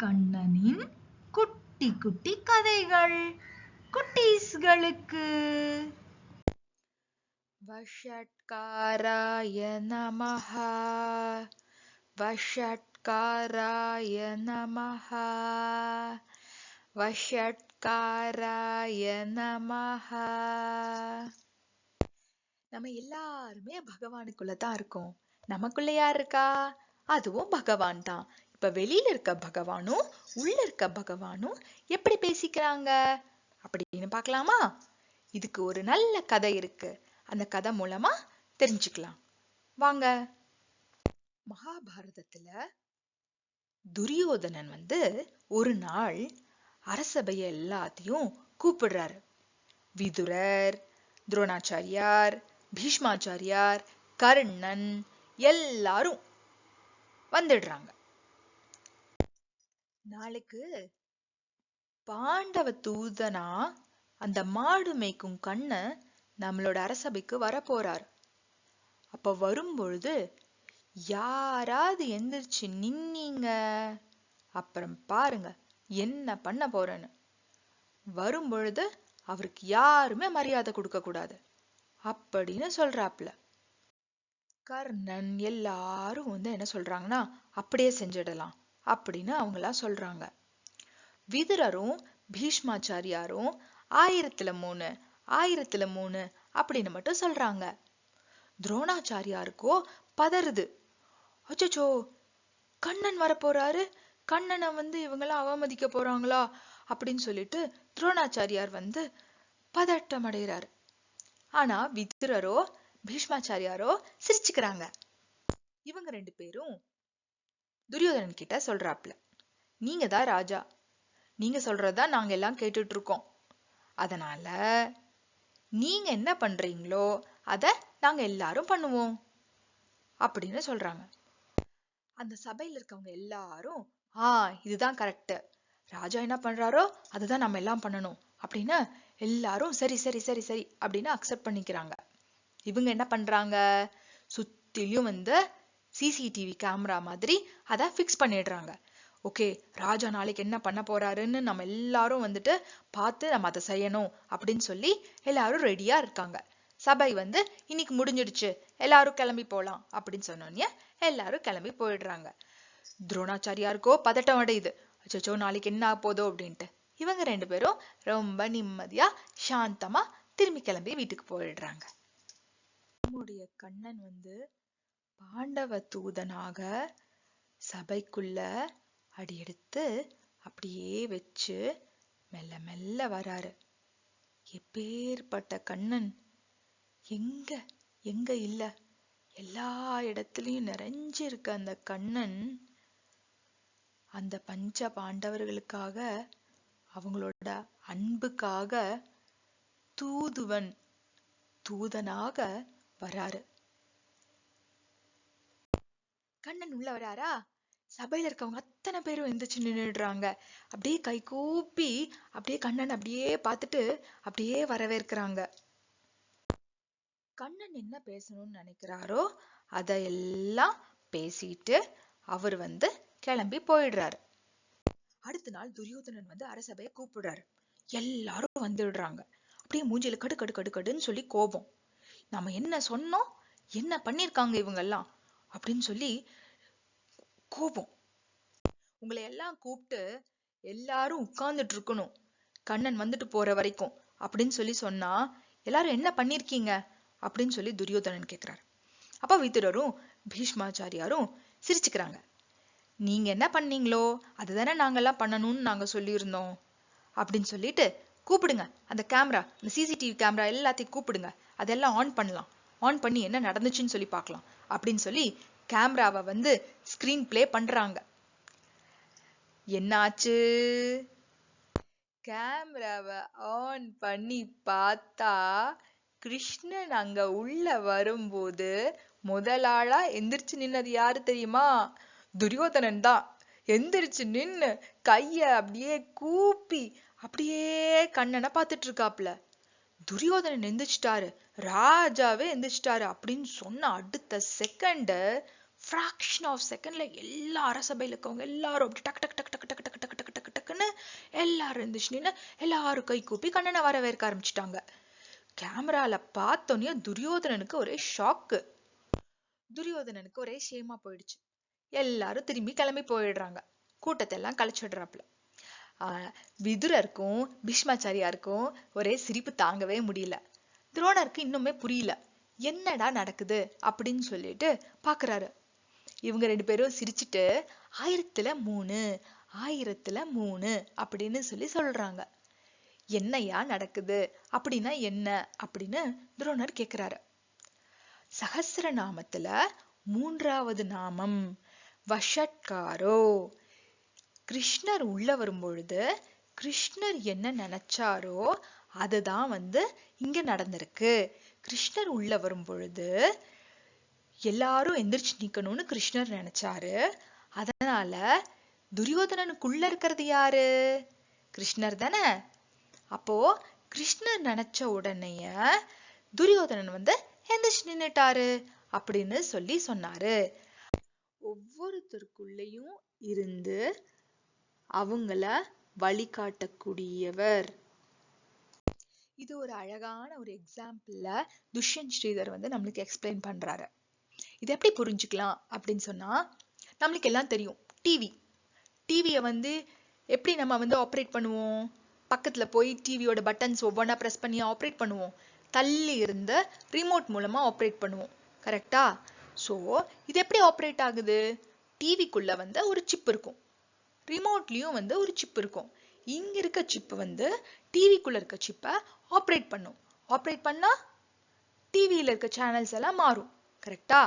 கண்ணனின் குட்டி குட்டி கதைகள் குட்டீஸ்களுக்கு. வஷட்காராய நமஹ வஷட்காராய நமஹ வஷட்காராய நமஹ. நம்ம எல்லாருமே பகவானுக்குள்ள தான் இருக்கோம். நமக்குள்ள யார் இருக்கா? அதுவும் பகவான் தான். இப்ப வெளியில இருக்க பகவானும் உள்ள இருக்க பகவானும் எப்படி பேசிக்கிறாங்க அப்படின்னு பார்க்கலாமா? இதுக்கு ஒரு நல்ல கதை இருக்கு. அந்த கதை மூலமா தெரிஞ்சுக்கலாம் வாங்க. மகாபாரதத்துல துரியோதனன் ஒரு நாள் அரசபைய எல்லாத்தையும் கூப்பிடுறாரு. விதுரர், துரோணாச்சாரியார், பீஷ்மாச்சாரியார், கர்ணன் எல்லாரும் வந்துடுறாங்க. நாளைக்கு பாண்டவ தூதனா அந்த மாடு மேய்க்கும் கண்ணன் நம்மளோட அரசபைக்கு வரப்போறார். அப்ப வரும்பொழுது யாராவது எந்திரிச்சு நின்னீங்க, அப்புறம் பாருங்க என்ன பண்ண போறேன்னு. வரும்பொழுது அவருக்கு யாருமே மரியாதை கொடுக்க கூடாது அப்படின்னு சொல்றாப்ல. கர்ணன் எல்லாரும் என்ன சொல்றாங்கன்னா, அப்படியே செஞ்சிடலாம் அப்படின்னு அவங்களா சொல்றாங்க. விதுரரும் பீஷ்மாச்சாரியாரும் 1000-3 1000-3 அப்படின்னு மட்டும் சொல்றாங்க. துரோணாச்சாரியாருக்கோ பதறுது. அச்சச்சோ, கண்ணன் வரப்போறாரு, கண்ணனை இவங்கெல்லாம் அவமதிக்க போறாங்களா அப்படின்னு சொல்லிட்டு துரோணாச்சாரியார் பதட்டம் அடைகிறாரு. ஆனா விதுரரோ பீஷ்மாச்சாரியாரோ சிரிச்சுக்கிறாங்க. இவங்க 2 பேரும் துரியோதனன் கிட்ட சொல்றாப்ல, நீங்க தான் ராஜா, நீங்க சொல்றதுதான் நாங்க எல்லாம் கேட்டுட்டு இருக்கோம். அதனால நீங்க என்ன பண்றீங்களோ அத நாங்க எல்லாரும் பண்ணுவோம் அப்படின்னு சொல்றாங்க. அந்த சபையில இருக்கவங்க எல்லாரும் இதுதான் கரெக்ட், ராஜா என்ன பண்றாரோ அதுதான் நம்ம எல்லாம் பண்ணணும் அப்படின்னு எல்லாரும் சரி சரி சரி சரி அப்படின்னு அக்செப்ட் பண்ணிக்கிறாங்க. இவங்க என்ன பண்றாங்க, சுத்திலும் சிசிடிவி கேமரா மாதிரி அதை ஃபிக்ஸ் பண்ணிடுறாங்க. ஓகே, ராஜா நாளைக்கு என்ன பண்ண போறாருன்னு நம்ம எல்லாரும் பார்த்து நம்ம அதை செய்யணும் அப்படின்னு சொல்லி எல்லாரும் ரெடியா இருக்காங்க. சபை இன்னைக்கு முடிஞ்சிடுச்சு, எல்லாரும் கிளம்பி போலாம் அப்படின்னு சொன்னோன்னே எல்லாரும் கிளம்பி போயிடுறாங்க. துரோணாச்சாரியாருக்கோ பதட்டம் அடையுது. அச்சோ, நாளைக்கு என்ன போதோ அப்படின்ட்டு. இவங்க 2 பேரும் ரொம்ப நிம்மதியா சாந்தமா திரும்பி கிளம்பி வீட்டுக்கு போயிடுறாங்க. நம்முடைய கண்ணன் பாண்டவ தூதனாக சபைக்குள்ள அடியெடுத்து அப்படியே வச்சு மெல்ல மெல்ல வராரு. எப்பேற்பட்ட கண்ணன்! எங்க எங்க இல்ல, எல்லா இடத்துலயும் நிறைஞ்சு இருக்க அந்த கண்ணன் அந்த பஞ்ச பாண்டவர்களுக்காக, அவங்களோட அன்புக்காக தூதனாக வராரு. கண்ணன் உள்ள வராரா, சபையில இருக்கவங்க அத்தனை பேரும் எந்திரிச்சு நின்னுடுறாங்க. அப்படியே கை கூப்பி அப்படியே கண்ணன் அப்படியே பார்த்துட்டு அப்படியே வரவேற்கிறாங்க. கண்ணன் என்ன பேசணும்னு நினைக்கிறாரோ அதையெல்லாம் பேசிட்டு அவர் கிளம்பி போயிடுறாரு. அடுத்த நாள் துரியோதனன் அரசபையை கூப்பிடுறாரு. எல்லாரும் வந்துடுறாங்க. அப்படியே மூஞ்சில கடு கடு கடு கடுன்னு சொல்லி கோபம். நம்ம என்ன சொன்னோம், என்ன பண்ணிருக்காங்க இவங்க எல்லாம் அப்படின்னு சொல்லி கோபம். உங்களை எல்லாம் கூப்பிட்டு எல்லாரும் உட்கார்ந்துட்டு இருக்கணும், கண்ணன் போற வரைக்கும் அப்படின்னு சொல்லி சொன்னா எல்லாரும் என்ன பண்ணிருக்கீங்க அப்படின்னு சொல்லி துரியோதனன் கேக்குறாரு. அப்ப விதுரரும் பீஷ்மாச்சாரியாரும் சிரிச்சுக்கிறாங்க. நீங்க என்ன பண்ணீங்களோ அதுதானே நாங்கெல்லாம் பண்ணணும்னு நாங்க சொல்லியிருந்தோம் அப்படின்னு சொல்லிட்டு, கூப்பிடுங்க அந்த கேமரா, இந்த சிசிடிவி கேமரா எல்லாத்தையும் கூப்பிடுங்க, அதெல்லாம் ஆன் பண்ணலாம், ஆன் பண்ணி என்ன நடந்துச்சுன்னு சொல்லி பார்க்கலாம் அப்படின்னு சொல்லி கேமராவை ஸ்கிரீன் பிளே பண்றாங்க. என்னாச்சு, கேமராவை ஆன் பண்ணி பார்த்தா கிருஷ்ணன் அங்க உள்ள வரும்போது முதலாளா எந்திரிச்சு நின்னது யாரு தெரியுமா? துரியோதனன் தான். எந்திரிச்சு நின்னு கைய அப்படியே கூப்பி அப்படியே கண்ணனை பார்த்துட்டு இருக்காப்ல. துரியோதனன் எந்திரிச்சிட்டாரு, ராஜாவே எந்திரிச்சிட்டாரு அப்படின்னு சொன்ன அடுத்த செகண்ட், ஃபிராக்ஷன் ஆஃப் செகண்ட்ல எல்லா அரசபையில இருக்கவங்க எல்லாரும் அப்படி டக்கு டக்கு டக்கு டக்கு டக்கு டக்குன்னு எல்லாரும் இருந்துச்சுன்னு எல்லாரும் கை கூப்பி கண்ணனை வரவேற்க ஆரம்பிச்சிட்டாங்க. கேமரால பார்த்தோன்னே துரியோதனனுக்கு ஒரே ஷாக்கு. துரியோதனனுக்கு ஒரே ஷேமா போயிடுச்சு. எல்லாரும் திரும்பி கிளம்பி போயிடுறாங்க. கூட்டத்தை எல்லாம் கலைச்சிடுறாப்புல. விதுரருக்கும் பீஷ்மாச்சாரியாருக்கும் ஒரே சிரிப்பு தாங்கவே முடியல. துரோணருக்கு இன்னுமே புரியல என்னடா நடக்குது அப்படின்னு சொல்லிட்டு பாக்குறாரு. இவங்க 2 பேரும் சிரிச்சுட்டு 1000-3 அப்படின்னு சொல்றாங்க. என்னையா நடக்குது அப்படின்னா என்ன அப்படின்னு துரோணர் கேக்குறாரு. சகஸ்ரநாமத்துல 3வது நாமம் வஷட்காரோ. கிருஷ்ணர் உள்ள வரும் பொழுது கிருஷ்ணர் என்ன நினைச்சாரோ அதுதான் இங்க நடந்திருக்கு. கிருஷ்ணர் உள்ள வரும் பொழுது எல்லாரும் எந்திரிச்சு நிக்கணும்னு கிருஷ்ணர் நினைச்சாரு. அதனால துரியோதனனுக்குள்ள இருக்கிறது யாரு? கிருஷ்ணர் தானே. அப்போ கிருஷ்ணர் நினைச்ச உடனே துரியோதனன் எந்திரிச்சு நின்னுட்டாரு அப்படின்னு சொன்னாரு. ஒவ்வொருத்தருக்குள்ளேயும் இருந்து அவங்கள வழிகாட்டக்கூடியவர். இது ஒரு அழகான ஒரு எக்ஸாம்பிள்ல துஷ்யந்த் ஸ்ரீதர் நம்மளுக்கு எக்ஸ்பிளைன் பண்றாரு. இது எப்படி புரிஞ்சுக்கலாம் அப்படின்னு சொன்னா, நம்மளுக்கு எல்லாம் தெரியும் டிவியை எப்படி நம்ம ஆப்ரேட் பண்ணுவோம்? பக்கத்துல போய் டிவியோட பட்டன்ஸ் ஒவ்வொன்றா பிரஸ் பண்ணி ஆப்ரேட் பண்ணுவோம். தள்ளி இருந்த ரிமோட் மூலமா ஆப்ரேட் பண்ணுவோம். கரெக்டா? ஸோ இது எப்படி ஆப்ரேட் ஆகுது? டிவிக்குள்ள ஒரு சிப் இருக்கும், ரிமோட்லயும் ஒரு சிப் இருக்கும். இங்க இருக்க சிப் டிவிக்குள்ள இருக்க சிப்பை ஆப்ரேட் பண்ணும். ஆப்ரேட் பண்ணா டிவியில இருக்க சேனல்ஸ் எல்லாம் மாறும். கரெக்டா?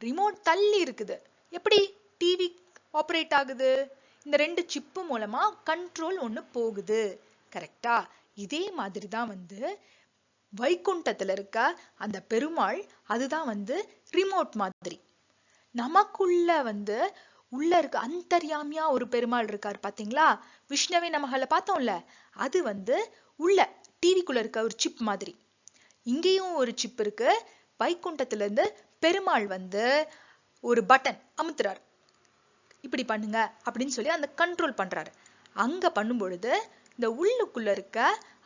ரிமோட் தள்ளி இருக்குது. எப்படி டிவி ஆப்ரேட் ஆகுது? இந்த 2 சிப்பு மூலமா கண்ட்ரோல் ஒண்ணு போகுது. கரெக்டா? இதே மாதிரி தான் வைகுண்டத்துல இருக்க அந்த பெருமாள், அதுதான் ரிமோட் மாதிரி. நமக்குள்ள உள்ள இருக்க அந்தர்யாமியா ஒரு பெருமாள் இருக்காரு பாத்தீங்களா? விஷ்ணவே நமகல பார்த்தோம்ல, அது உள்ள டிவிக்குள்ள இருக்க ஒரு சிப் மாதிரி. இங்கேயும் ஒரு சிப் இருக்கு. வைகுண்டத்துல இருந்து பெருமாள் ஒரு பட்டன் அமுத்துறாரு, இப்படி பண்ணுங்க அப்படின்னு சொல்லி அந்த கண்ட்ரோல் பண்றாரு. அங்க பண்ணும் பொழுது இந்த உள்ளுக்குள்ள இருக்க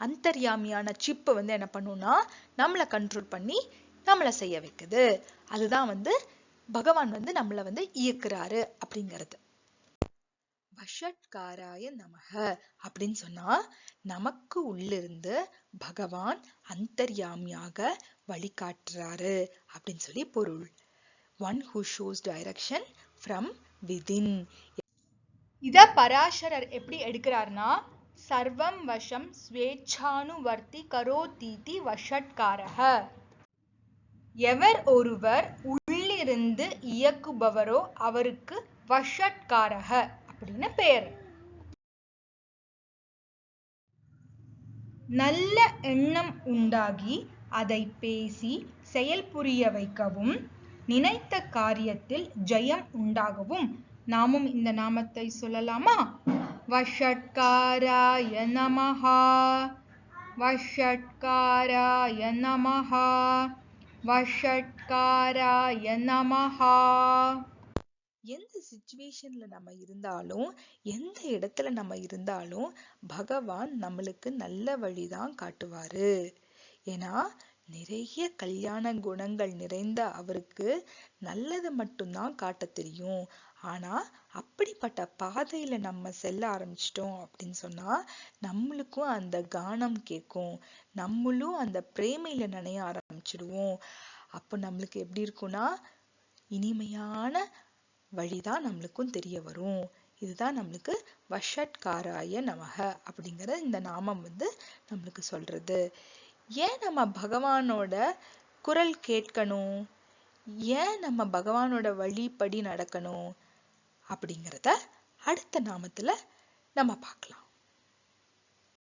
அந்தர்யாமியான சிப்பு என்ன பண்ணும்னா நம்மளை கண்ட்ரோல் பண்ணி நம்மளை செய்ய வைக்குது. அதுதான் பகவான் நம்மளை இயக்குறாரு அப்படிங்கிறது. வஷட்காராய நமக அப்படின்னு சொன்னா நமக்கு உள்ளிருந்து பகவான் அந்தர்யாமியாக வழிகாட்டுறாரு அப்படின்னு சொல்லி பொருள். One who shows direction from within. இத பராசரர் எப்படி எடுக்கிறார்னா, சர்வம் வசம் ஸ்வேச்சானுவர்த்தி கரோதீதி வஷட்காரஹ. எவர் ஒருவர் உள்ளிருந்து இயக்குபவரோ அவருக்கு வஷட்காரஹ அப்படின்னு பெயர். நல்ல எண்ணம் உண்டாகி அதை பேசி செயல் புரிய வைக்கவும், நினைத்த காரியத்தில் ஜெயம் உண்டாகவும் நாமும் இந்த நாமத்தை சொல்லலாமா? வஷட்காராய நமஹா, வஷட்காராய நமஹா, வஷட்காராய நமஹா. எந்த சிச்சுவேஷன்ல நம்ம இருந்தாலும், எந்த இடத்துல நம்ம இருந்தாலும் பகவான் நம்மளுக்கு நல்ல வழிதான் காட்டுவாரு. ஏன்னா நிறைய கல்யாண குணங்கள் நிறைந்த அவருக்கு நல்லது மட்டும்தான் காட்ட தெரியும். ஆனா அப்படிப்பட்ட பாதையில நம்ம செல்ல ஆரம்பிச்சிட்டோம் அப்படின்னு சொன்னா நம்மளுக்கும் அந்த கானம் கேட்கும், நம்மளும் அந்த பிரேமையில நினைய ஆரம்பிச்சிடுவோம். அப்போ நம்மளுக்கு எப்படி இருக்கும்னா இனிமையான வழிதான் நம்மளுக்கும் தெரிய வரும். இதுதான் நம்மளுக்கு வஷட்காராய நமக அப்படிங்கிற இந்த நாமம் நம்மளுக்கு சொல்றது. ஏன் நம்ம பகவானோட குரல் கேட்கணும், ஏன் நம்ம பகவானோட வழிப்படி நடக்கணும் அப்படிங்கிறத அடுத்த நாமத்துல நம்ம பார்க்கலாம்.